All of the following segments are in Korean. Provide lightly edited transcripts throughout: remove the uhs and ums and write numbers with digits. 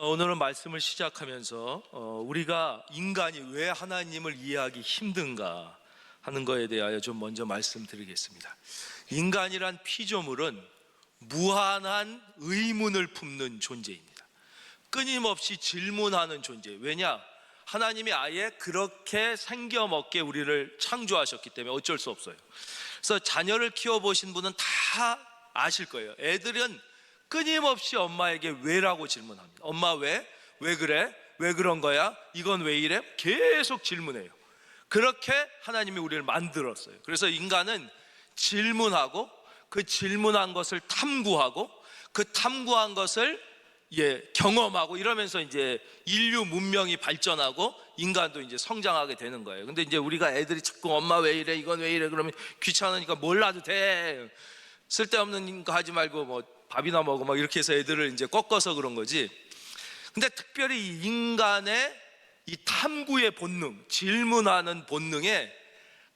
오늘은 말씀을 시작하면서 우리가 인간이 왜 하나님을 이해하기 힘든가 하는 것에 대하여 좀 먼저 말씀드리겠습니다. 인간이란 피조물은 무한한 의문을 품는 존재입니다. 끊임없이 질문하는 존재. 왜냐? 하나님이 아예 그렇게 생겨먹게 우리를 창조하셨기 때문에 어쩔 수 없어요. 그래서 자녀를 키워보신 분은 다 아실 거예요. 애들은 끊임없이 엄마에게 왜라고 질문합니다. 엄마 왜? 왜 그래? 왜 그런 거야? 이건 왜 이래? 계속 질문해요. 그렇게 하나님이 우리를 만들었어요. 그래서 인간은 질문하고 그 질문한 것을 탐구하고 그 탐구한 것을 경험하고 이러면서 이제 인류 문명이 발전하고 인간도 이제 성장하게 되는 거예요. 근데 이제 우리가 애들이 자꾸 엄마 왜 이래? 이건 왜 이래? 그러면 귀찮으니까 몰라도 돼. 쓸데없는 거 하지 말고 뭐 밥이나 먹어 막 이렇게 해서 애들을 이제 꺾어서 그런 거지. 근데 특별히 이 인간의 이 탐구의 본능, 질문하는 본능의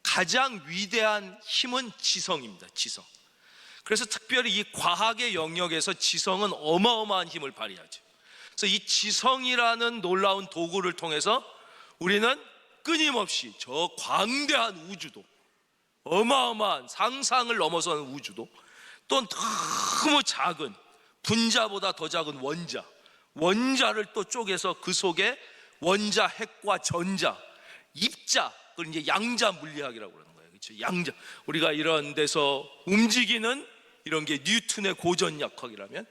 가장 위대한 힘은 지성입니다. 지성. 그래서 특별히 이 과학의 영역에서 지성은 어마어마한 힘을 발휘하죠. 그래서 이 지성이라는 놀라운 도구를 통해서 우리는 끊임없이 저 광대한 우주도, 어마어마한 상상을 넘어서는 우주도, 또 너무 작은 분자보다 더 작은 원자를 또 쪼개서 그 속에 원자, 핵과 전자, 입자, 그걸 이제 양자 물리학이라고 그러는 거예요. 그렇죠? 양자. 우리가 이런 데서 움직이는 이런 게 뉴턴의 고전력학이라면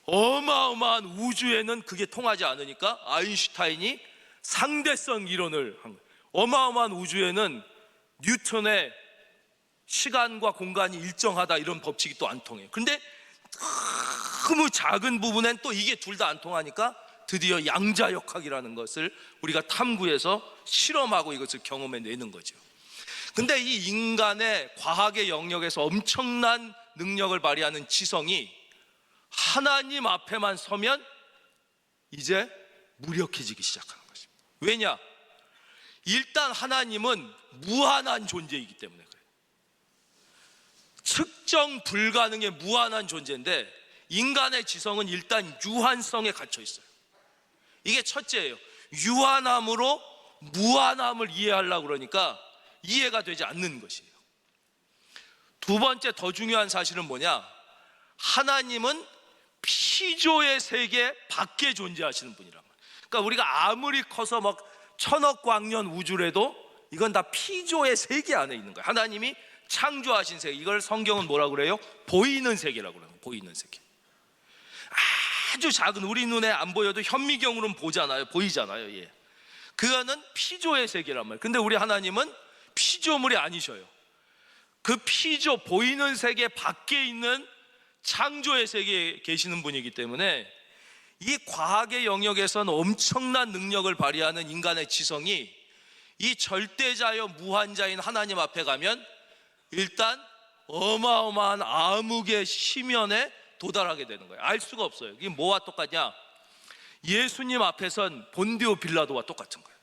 어마어마한 우주에는 그게 통하지 않으니까 아인슈타인이 상대성 이론을 한 거예요. 어마어마한 우주에는 뉴턴의 시간과 공간이 일정하다 이런 법칙이 또 안 통해요. 근데 너무 작은 부분엔 또 이게 둘 다 안 통하니까 드디어 양자역학이라는 것을 우리가 탐구해서 실험하고 이것을 경험해내는 거죠. 근데 이 인간의 과학의 영역에서 엄청난 능력을 발휘하는 지성이 하나님 앞에만 서면 이제 무력해지기 시작하는 것입니다. 왜냐? 일단 하나님은 무한한 존재이기 때문에 그래요. 측정 불가능의 무한한 존재인데 인간의 지성은 일단 유한성에 갇혀 있어요. 이게 첫째예요. 유한함으로 무한함을 이해하려고 그러니까 이해가 되지 않는 것이에요. 두 번째 더 중요한 사실은 뭐냐? 하나님은 피조의 세계 밖에 존재하시는 분이란 말이에요. 그러니까 우리가 아무리 커서 막 천억 광년 우주래도 이건 다 피조의 세계 안에 있는 거예요. 하나님이 창조하신 세계, 이걸 성경은 뭐라고 그래요? 보이는 세계라고 그래요. 보이는 세계. 아주 작은, 우리 눈에 안 보여도 현미경으로는 보이잖아요. 예. 그거는 피조의 세계란 말이에요. 근데 우리 하나님은 피조물이 아니셔요. 그 피조, 보이는 세계 밖에 있는 창조의 세계에 계시는 분이기 때문에 이 과학의 영역에서는 엄청난 능력을 발휘하는 인간의 지성이 이 절대자여 무한자인 하나님 앞에 가면 일단 어마어마한 암흑의 심연에 도달하게 되는 거예요. 알 수가 없어요. 이게 뭐와 똑같냐? 예수님 앞에선 본디오 빌라도와 똑같은 거예요.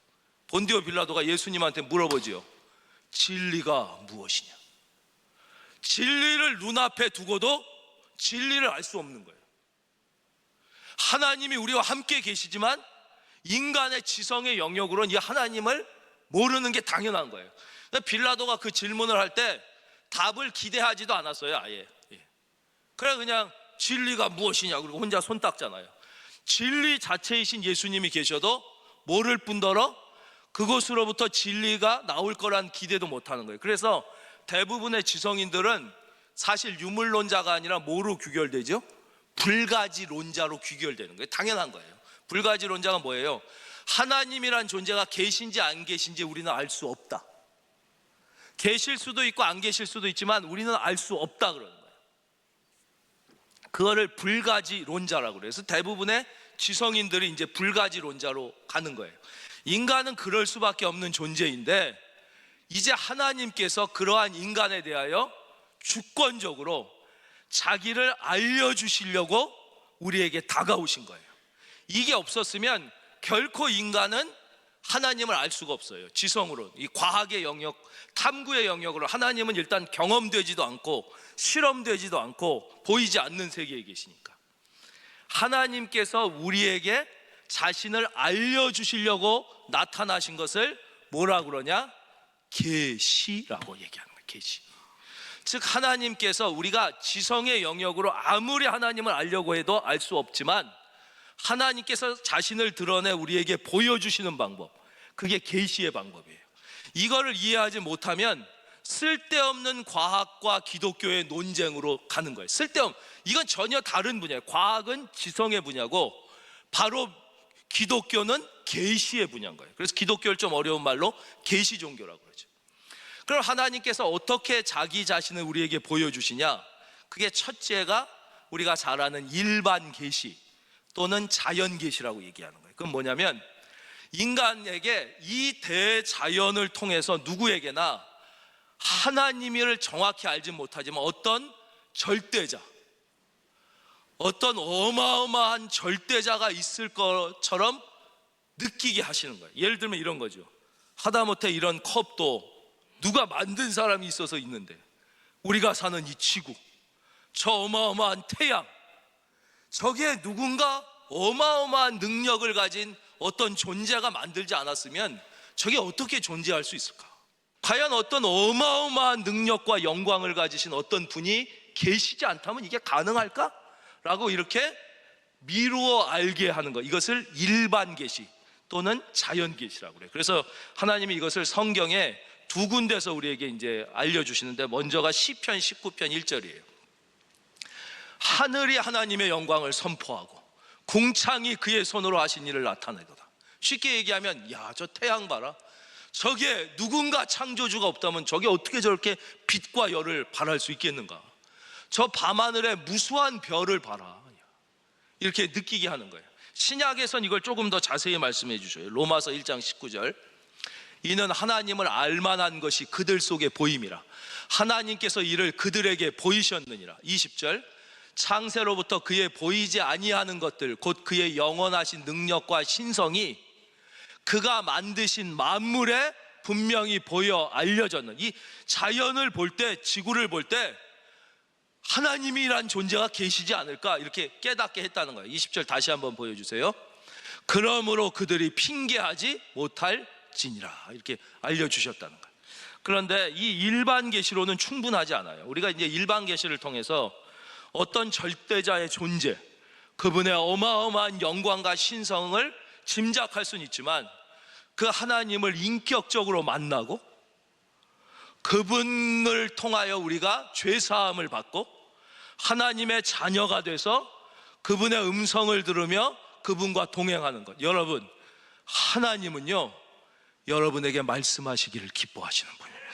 본디오 빌라도가 예수님한테 물어보지요. 진리가 무엇이냐? 진리를 눈앞에 두고도 진리를 알 수 없는 거예요. 하나님이 우리와 함께 계시지만 인간의 지성의 영역으로는 이 하나님을 모르는 게 당연한 거예요. 빌라도가 그 질문을 할 때 답을 기대하지도 않았어요. 아예. 그래 그냥 진리가 무엇이냐 그리고 혼자 손 닦잖아요. 진리 자체이신 예수님이 계셔도 모를 뿐더러 그곳으로부터 진리가 나올 거란 기대도 못하는 거예요. 그래서 대부분의 지성인들은 사실 유물론자가 아니라 뭐로 귀결되죠? 불가지론자로 귀결되는 거예요. 당연한 거예요. 불가지론자가 뭐예요? 하나님이란 존재가 계신지 안 계신지 우리는 알 수 없다. 계실 수도 있고 안 계실 수도 있지만 우리는 알 수 없다 그러는 거예요. 그거를 불가지론자라고 그래요. 그래서 대부분의 지성인들이 이제 불가지론자로 가는 거예요. 인간은 그럴 수밖에 없는 존재인데 이제 하나님께서 그러한 인간에 대하여 주권적으로 자기를 알려주시려고 우리에게 다가오신 거예요. 이게 없었으면 결코 인간은 하나님을 알 수가 없어요. 지성으로, 이 과학의 영역, 탐구의 영역으로 하나님은 일단 경험되지도 않고 실험되지도 않고 보이지 않는 세계에 계시니까 하나님께서 우리에게 자신을 알려주시려고 나타나신 것을 뭐라 그러냐? 계시라고 얘기하는 거예요. 계시. 즉 하나님께서 우리가 지성의 영역으로 아무리 하나님을 알려고 해도 알 수 없지만 하나님께서 자신을 드러내 우리에게 보여주시는 방법, 그게 계시의 방법이에요. 이거를 이해하지 못하면 쓸데없는 과학과 기독교의 논쟁으로 가는 거예요. 이건 전혀 다른 분야예요. 과학은 지성의 분야고 바로 기독교는 계시의 분야인 거예요. 그래서 기독교를 좀 어려운 말로 계시 종교라고 그러죠. 그럼 하나님께서 어떻게 자기 자신을 우리에게 보여주시냐? 그게 첫째가 우리가 잘 아는 일반 계시 또는 자연 계시라고 얘기하는 거예요. 그건 뭐냐면 인간에게 이 대자연을 통해서 누구에게나 하나님을 정확히 알지 못하지만 어떤 절대자, 어떤 어마어마한 절대자가 있을 것처럼 느끼게 하시는 거예요. 예를 들면 이런 거죠. 하다못해 이런 컵도 누가 만든 사람이 있어서 있는데, 우리가 사는 이 지구, 저 어마어마한 태양, 저게 누군가 어마어마한 능력을 가진 어떤 존재가 만들지 않았으면 저게 어떻게 존재할 수 있을까? 과연 어떤 어마어마한 능력과 영광을 가지신 어떤 분이 계시지 않다면 이게 가능할까? 라고 이렇게 미루어 알게 하는 것, 이것을 일반 계시 또는 자연 계시라고 그래요. 그래서 하나님이 이것을 성경에 두 군데서 우리에게 이제 알려주시는데, 먼저가 시편 19편 1절이에요. 하늘이 하나님의 영광을 선포하고 궁창이 그의 손으로 하신 일을 나타내도다. 쉽게 얘기하면, 야, 저 태양 봐라. 저게 누군가 창조주가 없다면 저게 어떻게 저렇게 빛과 열을 발할 수 있겠는가? 저 밤하늘에 무수한 별을 봐라. 이렇게 느끼게 하는 거예요. 신약에선 이걸 조금 더 자세히 말씀해 주셔요. 로마서 1장 19절. 이는 하나님을 알만한 것이 그들 속에 보임이라. 하나님께서 이를 그들에게 보이셨느니라. 20절. 창세로부터 그의 보이지 아니하는 것들, 곧 그의 영원하신 능력과 신성이 그가 만드신 만물에 분명히 보여 알려졌는, 이 자연을 볼 때, 지구를 볼 때 하나님이란 존재가 계시지 않을까, 이렇게 깨닫게 했다는 거예요. 20절 다시 한번 보여주세요. 그러므로 그들이 핑계하지 못할지니라, 이렇게 알려주셨다는 거예요. 그런데 이 일반 계시로는 충분하지 않아요. 우리가 이제 일반 계시를 통해서 어떤 절대자의 존재, 그분의 어마어마한 영광과 신성을 짐작할 수는 있지만, 그 하나님을 인격적으로 만나고 그분을 통하여 우리가 죄사함을 받고 하나님의 자녀가 돼서 그분의 음성을 들으며 그분과 동행하는 것. 여러분, 하나님은요, 여러분에게 말씀하시기를 기뻐하시는 분입니다.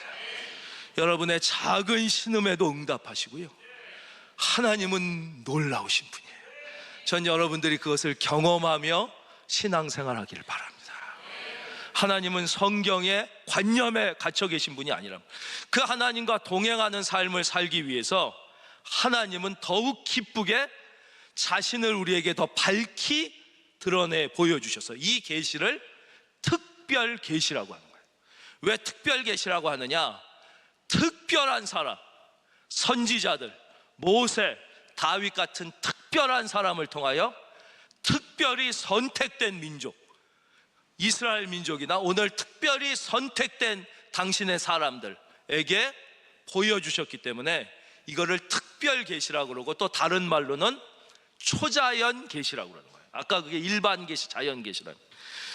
여러분의 작은 신음에도 응답하시고요, 하나님은 놀라우신 분이에요. 전 여러분들이 그것을 경험하며 신앙생활하기를 바랍니다. 하나님은 성경의 관념에 갇혀 계신 분이 아니라, 그 하나님과 동행하는 삶을 살기 위해서 하나님은 더욱 기쁘게 자신을 우리에게 더 밝히 드러내 보여주셔서 이 계시를 특별 계시라고 하는 거예요. 왜 특별 계시라고 하느냐? 특별한 사람, 선지자들, 모세, 다윗 같은 특별한 사람을 통하여 특별히 선택된 민족, 이스라엘 민족이나 오늘 특별히 선택된 당신의 사람들에게 보여주셨기 때문에 이거를 특별 계시라고 그러고, 또 다른 말로는 초자연 계시라고 그러는 거예요. 아까 그게 일반 계시, 자연 계시라는.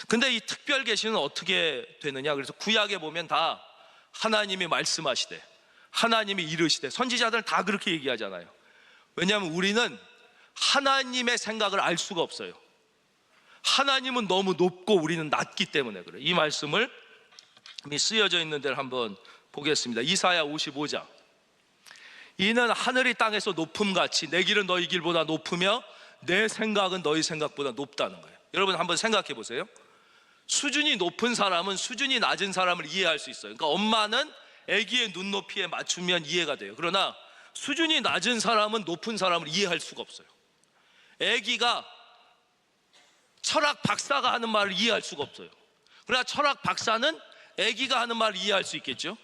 근데 이 특별 계시는 어떻게 되느냐? 그래서 구약에 보면 다 하나님이 말씀하시되, 하나님이 이르시되, 선지자들은 다 그렇게 얘기하잖아요. 왜냐하면 우리는 하나님의 생각을 알 수가 없어요. 하나님은 너무 높고 우리는 낮기 때문에 그래요. 이 말씀을 쓰여져 있는 데를 한번 보겠습니다. 이사야 55장. 이는 하늘이 땅에서 높음같이 내 길은 너희 길보다 높으며 내 생각은 너희 생각보다 높다는 거예요. 여러분 한번 생각해 보세요. 수준이 높은 사람은 수준이 낮은 사람을 이해할 수 있어요. 그러니까 엄마는 아기의 눈높이에 맞추면 이해가 돼요. 그러나 수준이 낮은 사람은 높은 사람을 이해할 수가 없어요. 아기가 철학 박사가 하는 말을 이해할 수가 없어요. 그러나 철학 박사는 아기가 하는 말을 이해할 수 있겠죠.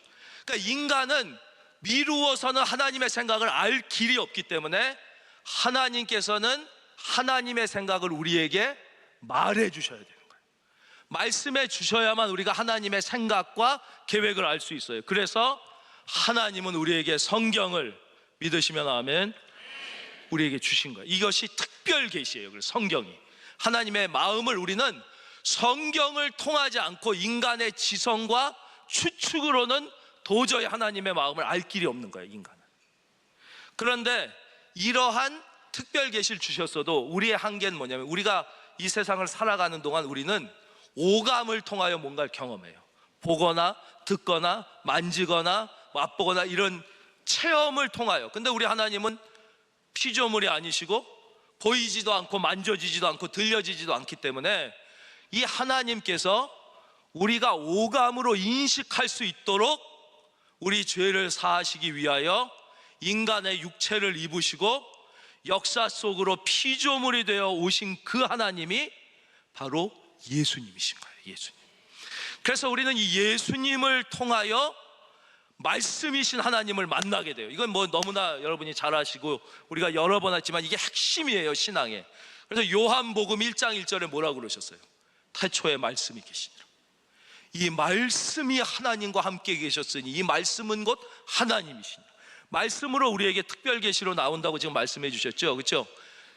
그러니까 인간은 미루어서는 하나님의 생각을 알 길이 없기 때문에 하나님께서는 하나님의 생각을 우리에게 말해 주셔야 되는 거예요. 말씀해 주셔야만 우리가 하나님의 생각과 계획을 알 수 있어요. 그래서 하나님은 우리에게 성경을, 믿으시면 아멘, 우리에게 주신 거예요. 이것이 특별 계시예요. 그래서 성경이 하나님의 마음을 우리는 성경을 통하지 않고 인간의 지성과 추측으로는 도저히 하나님의 마음을 알 길이 없는 거예요, 인간은. 그런데 이러한 특별 계시를 주셨어도 우리의 한계는 뭐냐면, 우리가 이 세상을 살아가는 동안 우리는 오감을 통하여 뭔가를 경험해요. 보거나 듣거나 만지거나 맛보거나 이런 체험을 통하여. 근데 우리 하나님은 피조물이 아니시고 보이지도 않고 만져지지도 않고 들려지지도 않기 때문에 이 하나님께서 우리가 오감으로 인식할 수 있도록 우리 죄를 사하시기 위하여 인간의 육체를 입으시고 역사 속으로 피조물이 되어 오신 그 하나님이 바로 예수님이신 거예요. 예수님. 그래서 우리는 이 예수님을 통하여 말씀이신 하나님을 만나게 돼요. 이건 뭐 너무나 여러분이 잘 아시고 우리가 여러 번 했지만 이게 핵심이에요, 신앙에. 그래서 요한복음 1장 1절에 뭐라고 그러셨어요? 태초에 말씀이 계시니라. 이 말씀이 하나님과 함께 계셨으니 이 말씀은 곧 하나님이시니라. 말씀으로 우리에게 특별 계시로 나온다고 지금 말씀해 주셨죠, 그렇죠?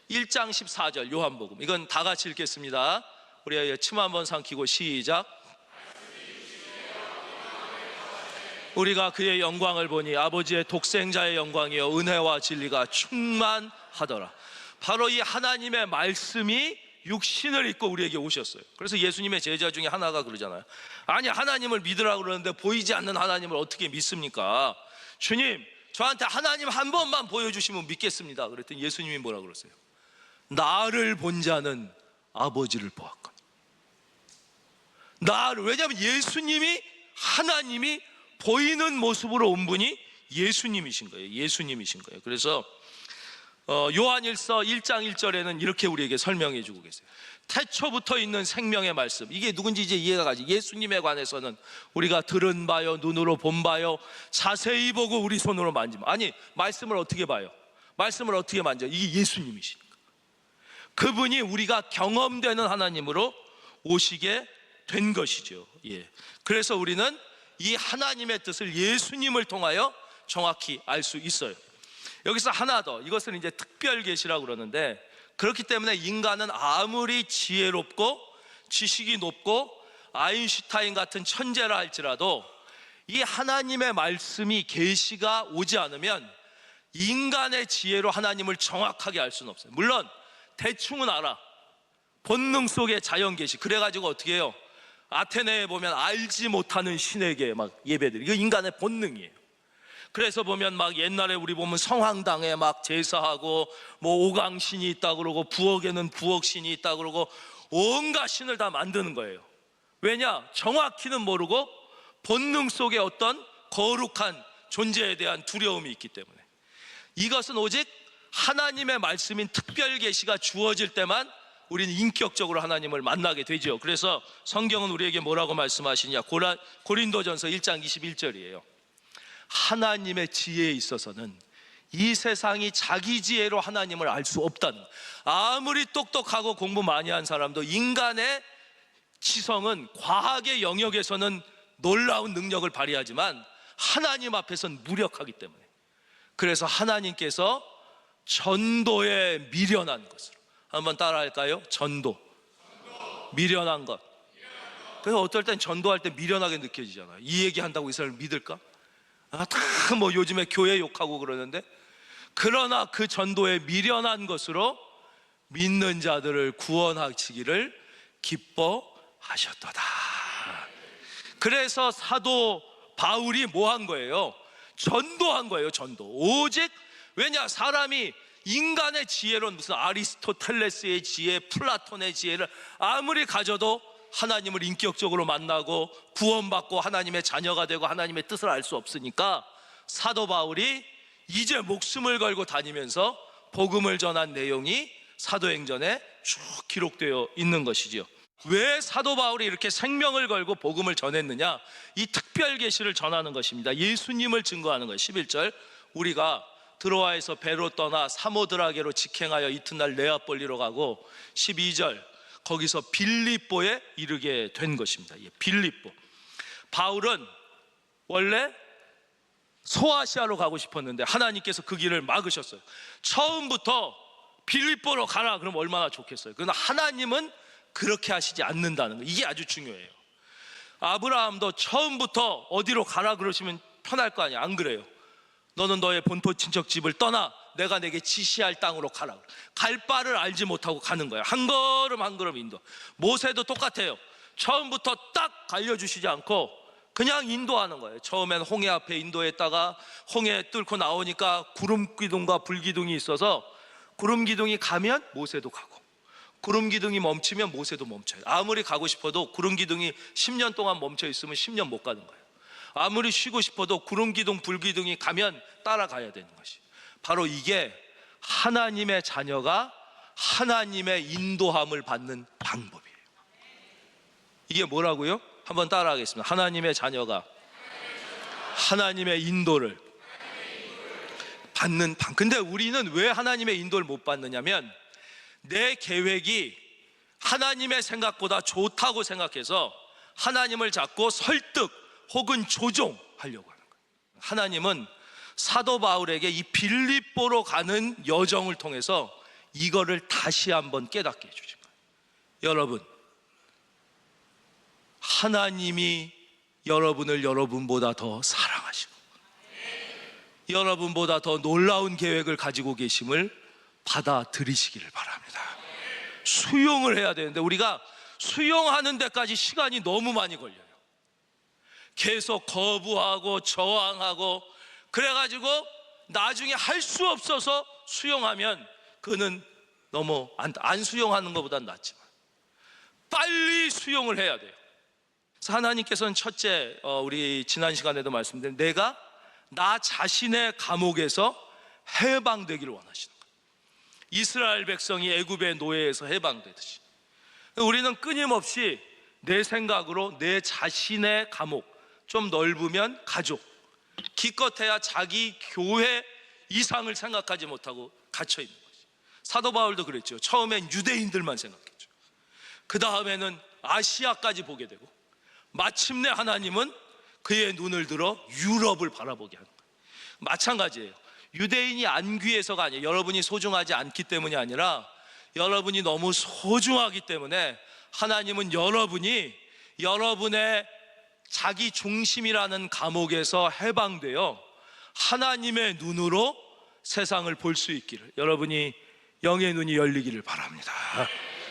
1장 14절 요한복음, 이건 다 같이 읽겠습니다. 우리 침 한번 삼키고 시작. 우리가 그의 영광을 보니 아버지의 독생자의 영광이요 은혜와 진리가 충만하더라. 바로 이 하나님의 말씀이 육신을 입고 우리에게 오셨어요. 그래서 예수님의 제자 중에 하나가 그러잖아요. 아니, 하나님을 믿으라고 그러는데 보이지 않는 하나님을 어떻게 믿습니까? 주님, 저한테 하나님 한 번만 보여주시면 믿겠습니다. 그랬더니 예수님이 뭐라고 그러세요? 나를 본 자는 아버지를 보았거든. 나를, 왜냐하면 예수님이, 하나님이 보이는 모습으로 온 분이 예수님이신 거예요. 예수님이신 거예요. 그래서 요한일서 1장 1절에는 이렇게 우리에게 설명해 주고 계세요. 태초부터 있는 생명의 말씀, 이게 누군지 이제 이해가 가지. 예수님에 관해서는 우리가 들은 바요, 눈으로 본 바요, 자세히 보고 우리 손으로 만지면, 아니, 말씀을 어떻게 봐요? 말씀을 어떻게 만져요? 이게 예수님이시니까. 그분이 우리가 경험되는 하나님으로 오시게 된 것이죠. 예. 그래서 우리는 이 하나님의 뜻을 예수님을 통하여 정확히 알 수 있어요. 여기서 하나 더, 이것은 이제 특별 계시라고 그러는데, 그렇기 때문에 인간은 아무리 지혜롭고 지식이 높고 아인슈타인 같은 천재라 할지라도 이 하나님의 말씀이, 계시가 오지 않으면 인간의 지혜로 하나님을 정확하게 알 수는 없어요. 물론 대충은 알아. 본능 속의 자연 계시. 그래가지고 어떻게 해요? 아테네에 보면 알지 못하는 신에게 막 예배드리고, 이거 인간의 본능이에요. 그래서 보면 막 옛날에 우리 보면 성황당에 막 제사하고 뭐 오강신이 있다 그러고 부엌에는 부엌신이 있다 그러고 온갖 신을 다 만드는 거예요. 왜냐? 정확히는 모르고 본능 속에 어떤 거룩한 존재에 대한 두려움이 있기 때문에. 이것은 오직 하나님의 말씀인 특별 계시가 주어질 때만 우리는 인격적으로 하나님을 만나게 되죠. 그래서 성경은 우리에게 뭐라고 말씀하시냐? 고린도전서 1장 21절이에요. 하나님의 지혜에 있어서는 이 세상이 자기 지혜로 하나님을 알 수 없다는, 아무리 똑똑하고 공부 많이 한 사람도 인간의 지성은 과학의 영역에서는 놀라운 능력을 발휘하지만 하나님 앞에서는 무력하기 때문에. 그래서 하나님께서 전도에 미련한 것으로, 한번 따라할까요? 전도. 미련한 것. 그래서 어떨 땐 전도할 때 미련하게 느껴지잖아요. 이 얘기 한다고 이 사람을 믿을까? 다 뭐 요즘에 교회 욕하고 그러는데, 그러나 그 전도에 미련한 것으로 믿는 자들을 구원하시기를 기뻐하셨도다. 그래서 사도 바울이 뭐 한 거예요? 전도한 거예요. 전도. 오직, 왜냐? 사람이 인간의 지혜로는 무슨 아리스토텔레스의 지혜, 플라톤의 지혜를 아무리 가져도 하나님을 인격적으로 만나고 구원받고 하나님의 자녀가 되고 하나님의 뜻을 알 수 없으니까 사도 바울이 이제 목숨을 걸고 다니면서 복음을 전한 내용이 사도행전에 쭉 기록되어 있는 것이지요. 왜 사도 바울이 이렇게 생명을 걸고 복음을 전했느냐? 이 특별 계시를 전하는 것입니다. 예수님을 증거하는 거예요. 11절, 우리가 드로아에서 배로 떠나 사모드라게로 직행하여 이튿날 네아폴리로 가고, 12절, 거기서 빌립보에 이르게 된 것입니다. 빌립보. 바울은 원래 소아시아로 가고 싶었는데 하나님께서 그 길을 막으셨어요. 처음부터 빌립보로 가라 그러면 얼마나 좋겠어요. 그러나 하나님은 그렇게 하시지 않는다는 거, 이게 아주 중요해요. 아브라함도 처음부터 어디로 가라 그러시면 편할 거 아니야. 안 그래요. 너는 너의 본토 친척 집을 떠나 내가 내게 지시할 땅으로 가라. 갈 바를 알지 못하고 가는 거야. 한 걸음 한 걸음 인도. 모세도 똑같아요. 처음부터 딱 알려주시지 않고 그냥 인도하는 거예요. 처음엔 홍해 앞에 인도했다가 홍해 뚫고 나오니까 구름 기둥과 불 기둥이 있어서 구름 기둥이 가면 모세도 가고 구름 기둥이 멈추면 모세도 멈춰요. 아무리 가고 싶어도 구름 기둥이 10년 동안 멈춰 있으면 10년 못 가는 거예요. 아무리 쉬고 싶어도 구름 기둥 불 기둥이 가면 따라가야 되는 것이, 바로 이게 하나님의 자녀가 하나님의 인도함을 받는 방법이에요. 이게 뭐라고요? 한번 따라하겠습니다. 하나님의 자녀가 하나님의 인도를 받는 방. 근데 우리는 왜 하나님의 인도를 못 받느냐면 내 계획이 하나님의 생각보다 좋다고 생각해서 하나님을 자꾸 설득 혹은 조종하려고 하는 거예요. 하나님은 사도 바울에게 이 빌립보로 가는 여정을 통해서 이거를 다시 한번 깨닫게 해주신 거예요. 여러분, 하나님이 여러분을 여러분보다 더 사랑하시고 여러분보다 더 놀라운 계획을 가지고 계심을 받아들이시기를 바랍니다. 수용을 해야 되는데 우리가 수용하는 데까지 시간이 너무 많이 걸려요. 계속 거부하고 저항하고 그래가지고 나중에 할 수 없어서 수용하면 그는 너무 안 수용하는 것보단 낫지만 빨리 수용을 해야 돼요. 그래서 하나님께서는 첫째, 우리 지난 시간에도 말씀드린 내가 나 자신의 감옥에서 해방되기를 원하시는 거예요. 이스라엘 백성이 애굽의 노예에서 해방되듯이 우리는 끊임없이 내 생각으로 내 자신의 감옥, 좀 넓으면 가족, 기껏해야 자기 교회 이상을 생각하지 못하고 갇혀 있는 거지. 사도 바울도 그랬죠. 처음엔 유대인들만 생각했죠. 그 다음에는 아시아까지 보게 되고 마침내 하나님은 그의 눈을 들어 유럽을 바라보게 하는 거예요. 마찬가지예요. 유대인이 안 귀해서가 아니에요. 여러분이 소중하지 않기 때문이 아니라 여러분이 너무 소중하기 때문에 하나님은 여러분이 여러분의 자기 중심이라는 감옥에서 해방되어 하나님의 눈으로 세상을 볼 수 있기를, 여러분이 영의 눈이 열리기를 바랍니다.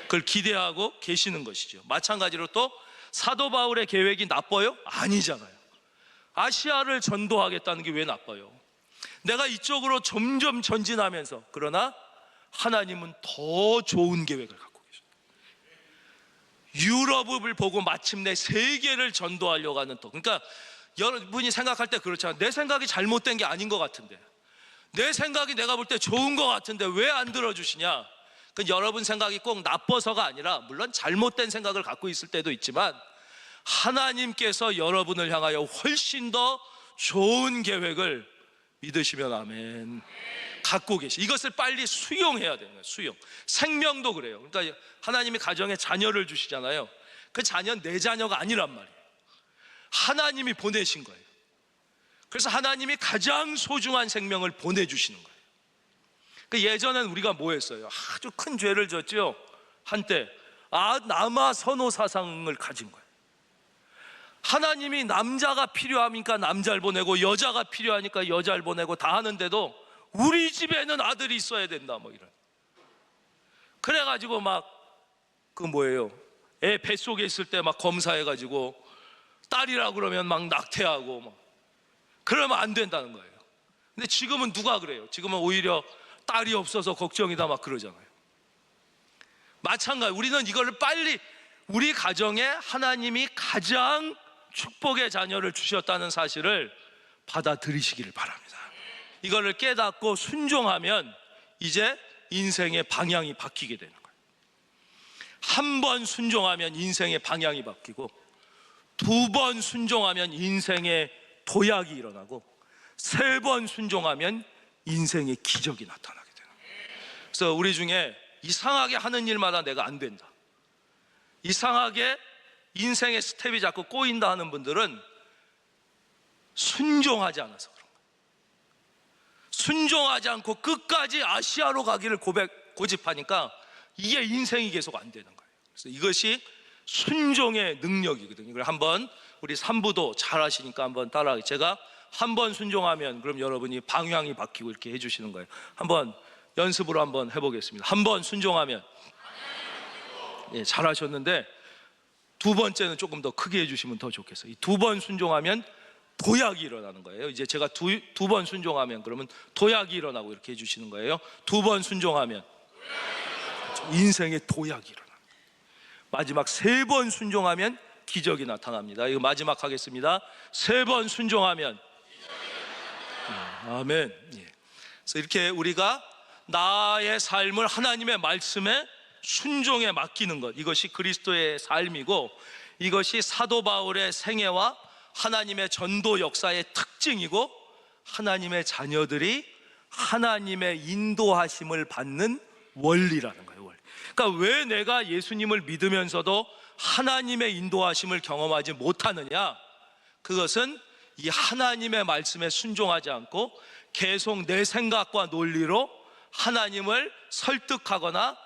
그걸 기대하고 계시는 것이죠. 마찬가지로 또 사도 바울의 계획이 나빠요? 아니잖아요. 아시아를 전도하겠다는 게 왜 나빠요? 내가 이쪽으로 점점 전진하면서, 그러나 하나님은 더 좋은 계획을 갖고 계셔요. 유럽을 보고 마침내 세계를 전도하려고 하는 또, 그러니까 여러분이 생각할 때 그렇잖아요. 내 생각이 잘못된 게 아닌 것 같은데, 내 생각이 내가 볼 때 좋은 것 같은데 왜 안 들어주시냐? 그 여러분 생각이 꼭 나빠서가 아니라, 물론 잘못된 생각을 갖고 있을 때도 있지만 하나님께서 여러분을 향하여 훨씬 더 좋은 계획을 믿으시면 아멘 갖고 계시, 이것을 빨리 수용해야 되는 거예요. 수용. 생명도 그래요. 그러니까 하나님이 가정에 자녀를 주시잖아요. 그 자녀는 내 자녀가 아니란 말이에요. 하나님이 보내신 거예요. 그래서 하나님이 가장 소중한 생명을 보내주시는 거예요. 그 예전엔 우리가 뭐 했어요? 아주 큰 죄를 졌죠. 한때 남아 선호 사상을 가진 거예요. 하나님이 남자가 필요하니까 남자를 보내고 여자가 필요하니까 여자를 보내고 다 하는데도 우리 집에는 아들이 있어야 된다, 뭐 이런. 그래가지고 막 그 뭐예요, 애 뱃속에 있을 때 막 검사해가지고 딸이라 그러면 막 낙태하고 막 그러면 안 된다는 거예요. 근데 지금은 누가 그래요? 지금은 오히려 딸이 없어서 걱정이다 막 그러잖아요. 마찬가지, 우리는 이거를 빨리, 우리 가정에 하나님이 가장 축복의 자녀를 주셨다는 사실을 받아들이시기를 바랍니다. 이거를 깨닫고 순종하면 이제 인생의 방향이 바뀌게 되는 거예요. 한 번 순종하면 인생의 방향이 바뀌고, 두 번 순종하면 인생의 도약이 일어나고, 세 번 순종하면 인생의 기적이 나타나게 되는 거예요. 그래서 우리 중에 이상하게 하는 일마다 내가 안 된다, 이상하게 인생의 스텝이 자꾸 꼬인다 하는 분들은 순종하지 않아서 그런 거예요. 순종하지 않고 끝까지 아시아로 가기를 고집하니까 이게 인생이 계속 안 되는 거예요. 그래서 이것이 순종의 능력이거든요. 그래서 한번 우리 3부도 잘 하시니까 한번 따라하기. 제가 한 번 순종하면 그럼 여러분이 방향이 바뀌고 이렇게 해주시는 거예요. 한번 연습으로 한번 해보겠습니다. 한 번 순종하면, 예, 잘 하셨는데 두 번째는 조금 더 크게 해주시면 더 좋겠어요. 이 두 번 순종하면 도약이 일어나는 거예요. 이제 제가 두 번 순종하면 그러면 도약이 일어나고 이렇게 해주시는 거예요. 두 번 순종하면 인생의 도약이 일어납니다. 마지막 세 번 순종하면 기적이 나타납니다. 이거 마지막 하겠습니다. 세 번 순종하면, 아멘. 예. 그래서 이렇게 우리가 나의 삶을 하나님의 말씀에 순종에 맡기는 것, 이것이 그리스도의 삶이고 이것이 사도 바울의 생애와 하나님의 전도 역사의 특징이고 하나님의 자녀들이 하나님의 인도하심을 받는 원리라는 거예요. 원리. 그러니까 왜 내가 예수님을 믿으면서도 하나님의 인도하심을 경험하지 못하느냐? 그것은 이 하나님의 말씀에 순종하지 않고 계속 내 생각과 논리로 하나님을 설득하거나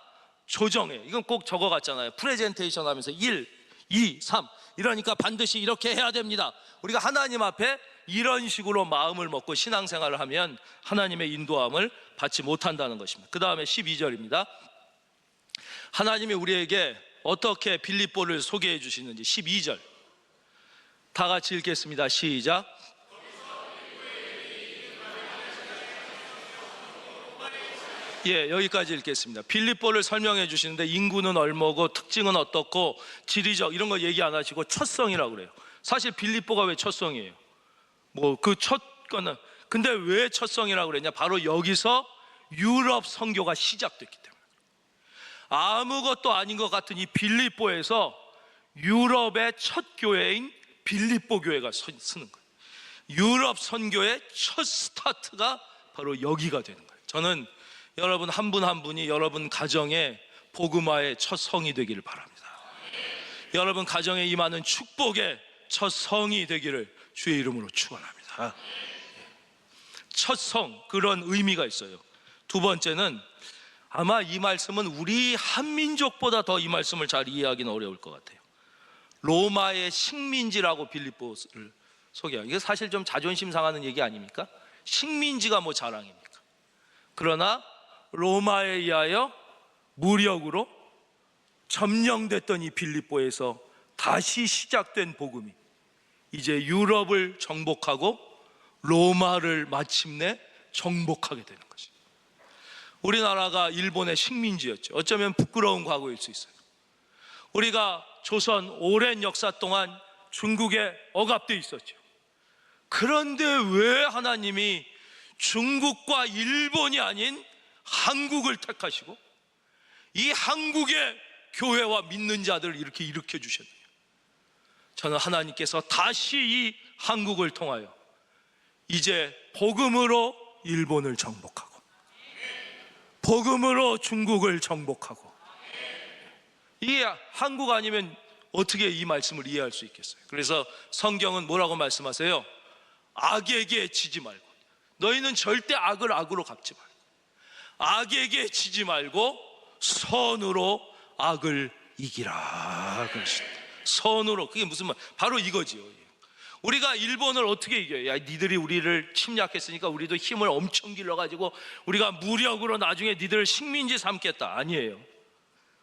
조정해. 이건 꼭 저거 같잖아요. 프레젠테이션 하면서 1, 2, 3 이러니까 반드시 이렇게 해야 됩니다. 우리가 하나님 앞에 이런 식으로 마음을 먹고 신앙생활을 하면 하나님의 인도함을 받지 못한다는 것입니다. 그 다음에 12절입니다. 하나님이 우리에게 어떻게 빌립보를 소개해 주시는지 12절 다 같이 읽겠습니다. 시작. 예, 여기까지 읽겠습니다. 빌립보를 설명해 주시는데 인구는 얼마고 특징은 어떻고 지리적 이런 거 얘기 안 하시고 첫성이라고 그래요. 사실 빌립보가 왜 첫성이에요? 뭐 그 첫 거는, 근데 왜 첫성이라고 그랬냐? 바로 여기서 유럽 선교가 시작됐기 때문에. 아무것도 아닌 것 같은 이 빌립보에서 유럽의 첫 교회인 빌립보 교회가 쓰는 거예요. 유럽 선교의 첫 스타트가 바로 여기가 되는 거예요. 저는 여러분 한 분 한 분이 여러분 가정의 복음화의 첫 성이 되기를 바랍니다. 여러분 가정에 임하는 축복의 첫 성이 되기를 주의 이름으로 축원합니다. 첫 성, 그런 의미가 있어요. 두 번째는 아마 이 말씀은 우리 한민족보다 더 이 말씀을 잘 이해하기는 어려울 것 같아요. 로마의 식민지라고 빌립보를 소개해요. 이게 사실 좀 자존심 상하는 얘기 아닙니까? 식민지가 뭐 자랑입니까? 그러나 로마에 의하여 무력으로 점령됐던 이 빌립보에서 다시 시작된 복음이 이제 유럽을 정복하고 로마를 마침내 정복하게 되는 것이. 우리나라가 일본의 식민지였죠. 어쩌면 부끄러운 과거일 수 있어요. 우리가 조선 오랜 역사 동안 중국에 억압되어 있었죠. 그런데 왜 하나님이 중국과 일본이 아닌 한국을 택하시고 이 한국의 교회와 믿는 자들을 이렇게 일으켜 주셨느냐? 저는 하나님께서 다시 이 한국을 통하여 이제 복음으로 일본을 정복하고 복음으로 중국을 정복하고, 이 한국 아니면 어떻게 이 말씀을 이해할 수 있겠어요? 그래서 성경은 뭐라고 말씀하세요? 악에게 지지 말고, 너희는 절대 악을 악으로 갚지 말고 악에게 지지 말고 선으로 악을 이기라 그러십니다. 선으로, 그게 무슨 말? 바로 이거지요. 우리가 일본을 어떻게 이겨요? 야, 니들이 우리를 침략했으니까 우리도 힘을 엄청 길러가지고 우리가 무력으로 나중에 니들을 식민지 삼겠다. 아니에요.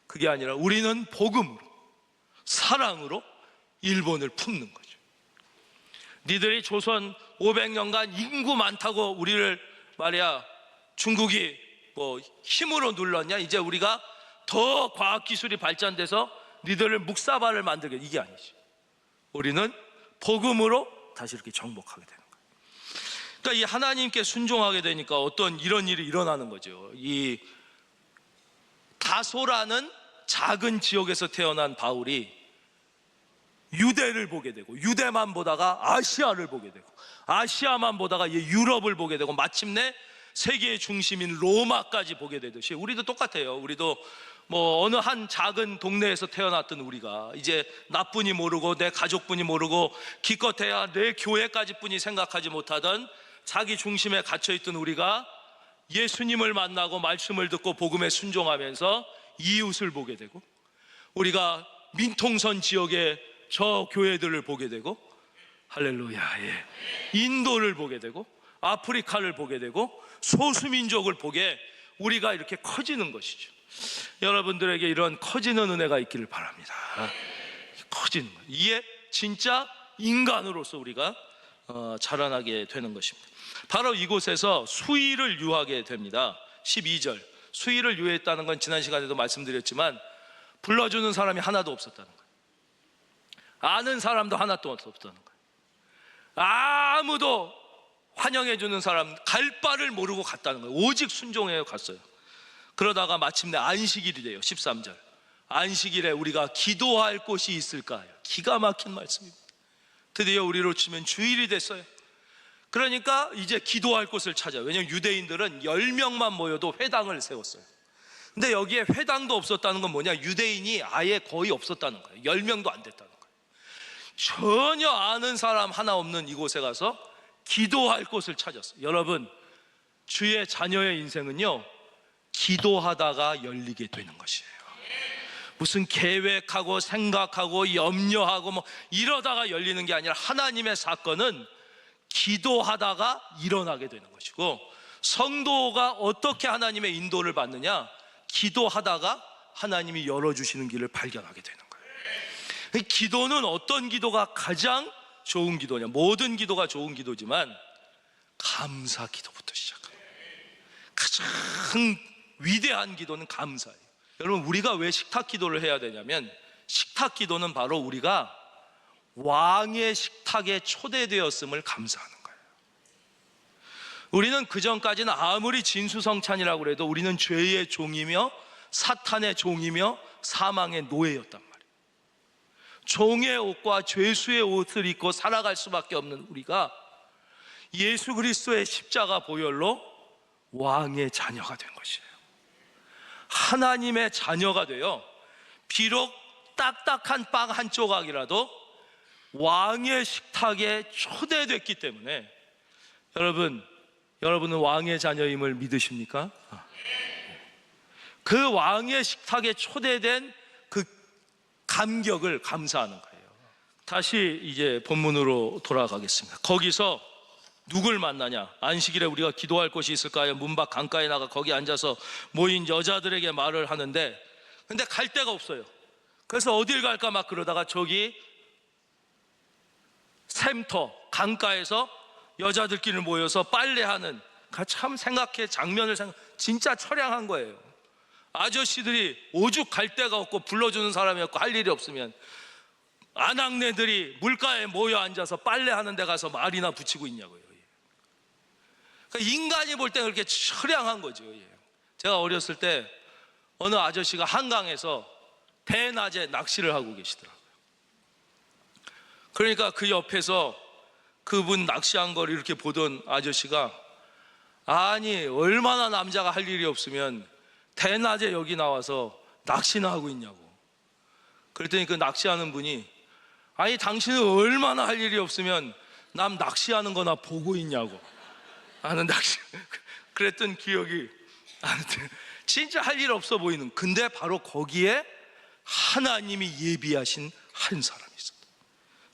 그게 아니라 우리는 복음으로, 사랑으로 일본을 품는 거죠. 니들이 조선 500년간 인구 많다고 우리를 말이야 중국이 뭐 힘으로 눌렀냐? 이제 우리가 더 과학기술이 발전돼서 니들을 묵사발을 만들게, 이게 아니지. 우리는 복음으로 다시 이렇게 정복하게 되는 거예요. 그러니까 이 하나님께 순종하게 되니까 어떤 이런 일이 일어나는 거죠. 이 다소라는 작은 지역에서 태어난 바울이 유대를 보게 되고, 유대만 보다가 아시아를 보게 되고, 아시아만 보다가 유럽을 보게 되고, 마침내 세계의 중심인 로마까지 보게 되듯이 우리도 똑같아요. 우리도 뭐 어느 한 작은 동네에서 태어났던 우리가 이제 나뿐이 모르고 내 가족뿐이 모르고 기껏해야 내 교회까지 뿐이 생각하지 못하던 자기 중심에 갇혀있던 우리가 예수님을 만나고 말씀을 듣고 복음에 순종하면서 이웃을 보게 되고, 우리가 민통선 지역의 저 교회들을 보게 되고, 할렐루야, 예, 인도를 보게 되고 아프리카를 보게 되고 소수민족을 보게 우리가 이렇게 커지는 것이죠. 여러분들에게 이런 커지는 은혜가 있기를 바랍니다. 커지는 것, 이게 진짜 인간으로서 우리가 자라나게 되는 것입니다. 바로 이곳에서 수의를 유하게 됩니다. 12절, 수의를 유했다는 건 지난 시간에도 말씀드렸지만 불러주는 사람이 하나도 없었다는 거예요. 아는 사람도 하나도 없었다는 거예요. 아무도 환영해주는 사람, 갈 바를 모르고 갔다는 거예요. 오직 순종해 갔어요. 그러다가 마침내 안식일이 돼요. 13절, 안식일에 우리가 기도할 곳이 있을까요? 기가 막힌 말씀입니다. 드디어 우리로 치면 주일이 됐어요. 그러니까 이제 기도할 곳을 찾아요. 왜냐하면 유대인들은 10명만 모여도 회당을 세웠어요. 근데 여기에 회당도 없었다는 건 뭐냐? 유대인이 아예 거의 없었다는 거예요. 10명도 안 됐다는 거예요. 전혀 아는 사람 하나 없는 이곳에 가서 기도할 곳을 찾았어요. 여러분, 주의 자녀의 인생은요, 기도하다가 열리게 되는 것이에요. 무슨 계획하고 생각하고 염려하고 뭐 이러다가 열리는 게 아니라 하나님의 사건은 기도하다가 일어나게 되는 것이고, 성도가 어떻게 하나님의 인도를 받느냐? 기도하다가 하나님이 열어주시는 길을 발견하게 되는 거예요. 기도는 어떤 기도가 가장 좋은 기도냐? 모든 기도가 좋은 기도지만 감사 기도부터 시작합니다. 가장 위대한 기도는 감사예요. 여러분, 우리가 왜 식탁 기도를 해야 되냐면, 식탁 기도는 바로 우리가 왕의 식탁에 초대되었음을 감사하는 거예요. 우리는 그전까지는 아무리 진수성찬이라고 해도 우리는 죄의 종이며 사탄의 종이며 사망의 노예였단 말이에요. 종의 옷과 죄수의 옷을 입고 살아갈 수밖에 없는 우리가 예수 그리스도의 십자가 보혈로 왕의 자녀가 된 것이에요. 하나님의 자녀가 되어 비록 딱딱한 빵 한 조각이라도 왕의 식탁에 초대됐기 때문에, 여러분은 왕의 자녀임을 믿으십니까? 그 왕의 식탁에 초대된 그 감격을 감사하는 거예요. 다시 이제 본문으로 돌아가겠습니다. 거기서 누굴 만나냐? 안식일에 우리가 기도할 곳이 있을까요? 문 밖 강가에 나가 거기 앉아서 모인 여자들에게 말을 하는데, 근데 갈 데가 없어요. 그래서 어딜 갈까 막 그러다가 저기 샘터 강가에서 여자들끼리 모여서 빨래하는, 참 장면을 진짜 처량한 거예요. 아저씨들이 오죽 갈 데가 없고 불러주는 사람이 없고 할 일이 없으면 아낙네들이 물가에 모여 앉아서 빨래하는 데 가서 말이나 붙이고 있냐고요. 그러니까 인간이 볼 때는 그렇게 처량한 거죠. 제가 어렸을 때 어느 아저씨가 한강에서 대낮에 낚시를 하고 계시더라고요. 그러니까 그 옆에서 그분 낚시한 걸 이렇게 보던 아저씨가, 아니 얼마나 남자가 할 일이 없으면 대낮에 여기 나와서 낚시나 하고 있냐고. 그랬더니 그 낚시하는 분이, 아니 당신은 얼마나 할 일이 없으면 남 낚시하는 거나 보고 있냐고 하는 낚시. 그랬던 기억이, 진짜 할 일 없어 보이는, 근데 바로 거기에 하나님이 예비하신 한 사람이 있었다.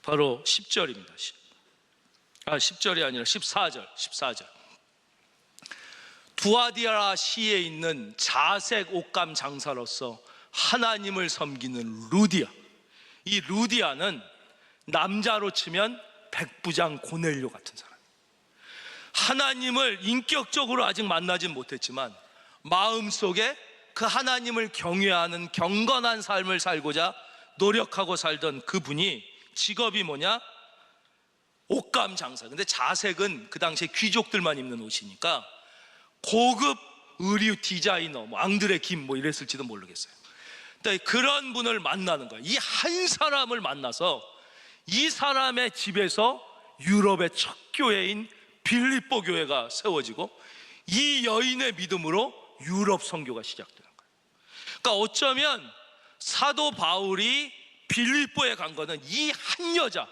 바로 10절입니다. 10절이 아니라 14절. 두아디라 시에 있는 자색 옷감 장사로서 하나님을 섬기는 루디아. 이 루디아는 남자로 치면 백부장 고넬료 같은 사람. 하나님을 인격적으로 아직 만나진 못했지만 마음속에 그 하나님을 경외하는 경건한 삶을 살고자 노력하고 살던 그분이 직업이 뭐냐? 옷감 장사. 근데 자색은 그 당시에 귀족들만 입는 옷이니까 고급 의류 디자이너, 뭐 앙드레 김 뭐 이랬을지도 모르겠어요. 그런 분을 만나는 거예요. 이 한 사람을 만나서 이 사람의 집에서 유럽의 첫 교회인 빌립보 교회가 세워지고 이 여인의 믿음으로 유럽 선교가 시작되는 거예요. 그러니까 어쩌면 사도 바울이 빌립보에 간 거는 이 한 여자,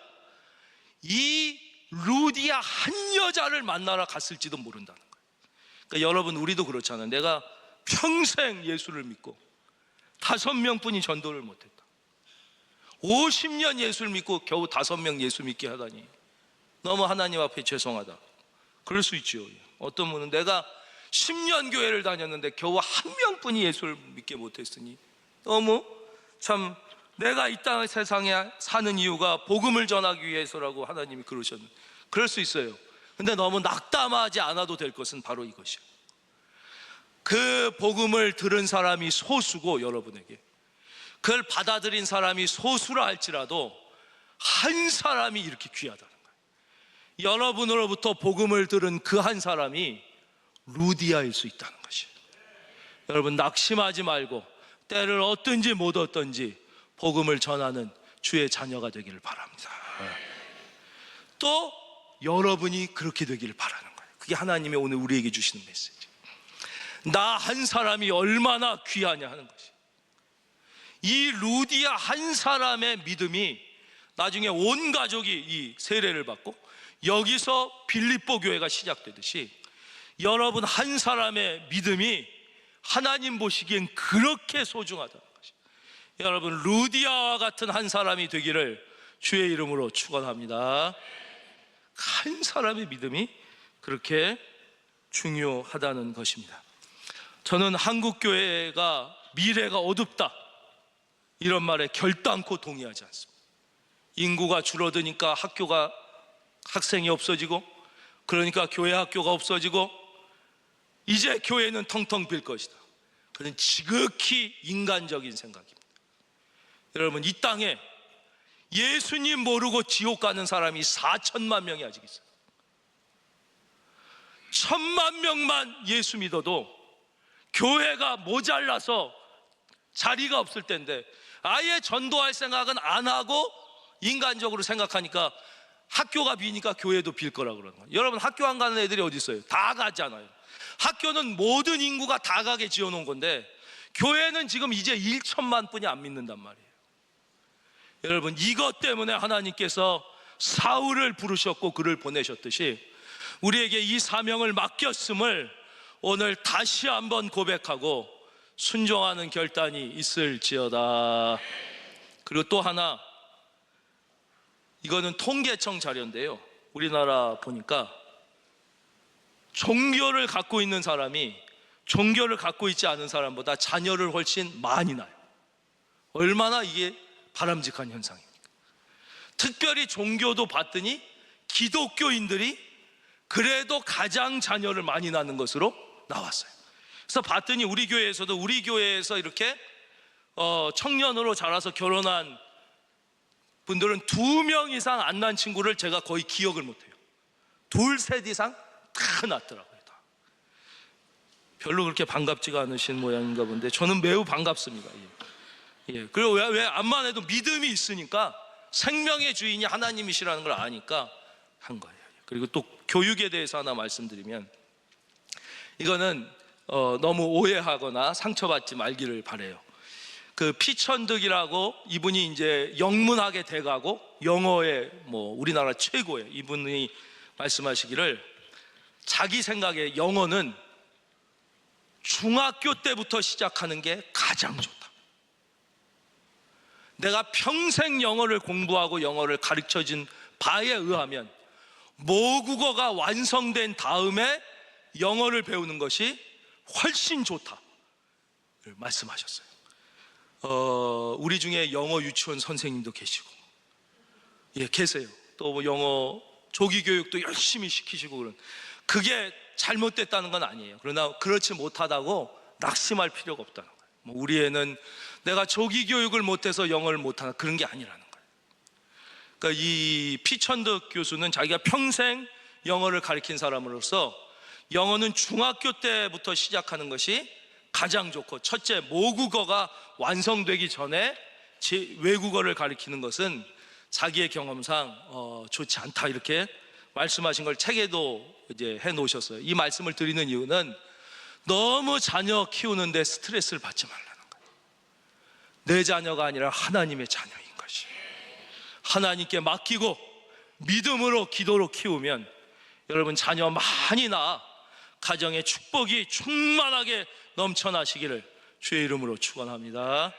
이 루디아 한 여자를 만나러 갔을지도 모른다는 거예요. 그러니까 여러분, 우리도 그렇잖아요. 내가 평생 예수를 믿고 5명뿐이 전도를 못했다. 50년 예수를 믿고 겨우 5명 예수 믿게 하다니 너무 하나님 앞에 죄송하다. 그럴 수 있죠. 어떤 분은 내가 10년 교회를 다녔는데 겨우 1명뿐이 예수를 믿게 못했으니 너무 참 내가 이 땅 세상에 사는 이유가 복음을 전하기 위해서라고 하나님이 그러셨는데, 그럴 수 있어요. 근데 너무 낙담하지 않아도 될 것은 바로 이것이에요. 그 복음을 들은 사람이 소수고, 여러분에게 그걸 받아들인 사람이 소수라 할지라도 한 사람이 이렇게 귀하다는 거예요. 여러분으로부터 복음을 들은 그 한 사람이 루디아일 수 있다는 것이에요. 여러분, 낙심하지 말고 때를 얻든지 못 얻든지 복음을 전하는 주의 자녀가 되기를 바랍니다. 또 여러분이 그렇게 되기를 바라는 거예요. 그게 하나님이 오늘 우리에게 주시는 메시지. 나 한 사람이 얼마나 귀하냐 하는 것이. 이 루디아 한 사람의 믿음이 나중에 온 가족이 이 세례를 받고 여기서 빌립보 교회가 시작되듯이, 여러분 한 사람의 믿음이 하나님 보시기엔 그렇게 소중하다는 것이. 여러분, 루디아와 같은 한 사람이 되기를 주의 이름으로 축원합니다. 한 사람의 믿음이 그렇게 중요하다는 것입니다. 저는 한국 교회가 미래가 어둡다, 이런 말에 결단코 동의하지 않습니다. 인구가 줄어드니까 학생이 없어지고, 그러니까 교회 학교가 없어지고, 이제 교회는 텅텅 빌 것이다. 그건 지극히 인간적인 생각입니다. 여러분, 이 땅에 예수님 모르고 지옥 가는 사람이 4천만 명이 아직 있어요. 1,000만 명만 예수 믿어도 교회가 모자라서 자리가 없을 텐데, 아예 전도할 생각은 안 하고 인간적으로 생각하니까 학교가 비니까 교회도 빌 거라고 그러는 거예요. 여러분, 학교 안 가는 애들이 어디 있어요? 다 가잖아요. 학교는 모든 인구가 다 가게 지어놓은 건데, 교회는 지금 이제 1천만 분이 안 믿는단 말이에요. 여러분, 이것 때문에 하나님께서 사울을 부르셨고 그를 보내셨듯이 우리에게 이 사명을 맡겼음을 오늘 다시 한번 고백하고 순종하는 결단이 있을지어다. 그리고 또 하나, 이거는 통계청 자료인데요, 우리나라 보니까 종교를 갖고 있는 사람이 종교를 갖고 있지 않은 사람보다 자녀를 훨씬 많이 낳아요. 얼마나 이게 바람직한 현상입니까? 특별히 종교도 봤더니 기독교인들이 그래도 가장 자녀를 많이 낳는 것으로 나왔어요. 그래서 봤더니 우리 교회에서 이렇게 청년으로 자라서 결혼한 분들은 2명 이상 안 낳은 친구를 제가 거의 기억을 못해요. 2, 3 이상 다 낳더라고요. 다. 별로 그렇게 반갑지가 않으신 모양인가 본데 저는 매우 반갑습니다. 예. 그리고 왜 암만 해도 믿음이 있으니까, 생명의 주인이 하나님이시라는 걸 아니까 한 거예요. 그리고 또 교육에 대해서 하나 말씀드리면, 이거는 너무 오해하거나 상처받지 말기를 바래요. 그 피천득이라고, 이분이 이제 영문학에 대가고 영어에 우리나라 최고예요. 이분이 말씀하시기를, 자기 생각에 영어는 중학교 때부터 시작하는 게 가장 좋다. 내가 평생 영어를 공부하고 영어를 가르쳐진 바에 의하면 모국어가 완성된 다음에 영어를 배우는 것이 훨씬 좋다 말씀하셨어요. 우리 중에 영어 유치원 선생님도 계시고, 예, 계세요. 또 영어 조기 교육도 열심히 시키시고, 그런, 그게 잘못됐다는 건 아니에요. 그러나 그렇지 못하다고 낙심할 필요가 없다는 거예요. 우리 애는 내가 조기 교육을 못해서 영어를 못하나, 그런 게 아니라는 거예요. 그러니까 이 피천득 교수는 자기가 평생 영어를 가르친 사람으로서 영어는 중학교 때부터 시작하는 것이 가장 좋고, 첫째, 모국어가 완성되기 전에 외국어를 가르치는 것은 자기의 경험상 좋지 않다, 이렇게 말씀하신 걸 책에도 이제 해 놓으셨어요. 이 말씀을 드리는 이유는 너무 자녀 키우는데 스트레스를 받지 말라는 거예요. 내 자녀가 아니라 하나님의 자녀인 것이. 하나님께 맡기고 믿음으로 기도로 키우면 여러분 자녀 많이 낳아 가정의 축복이 충만하게 넘쳐나시기를 주의 이름으로 축원합니다.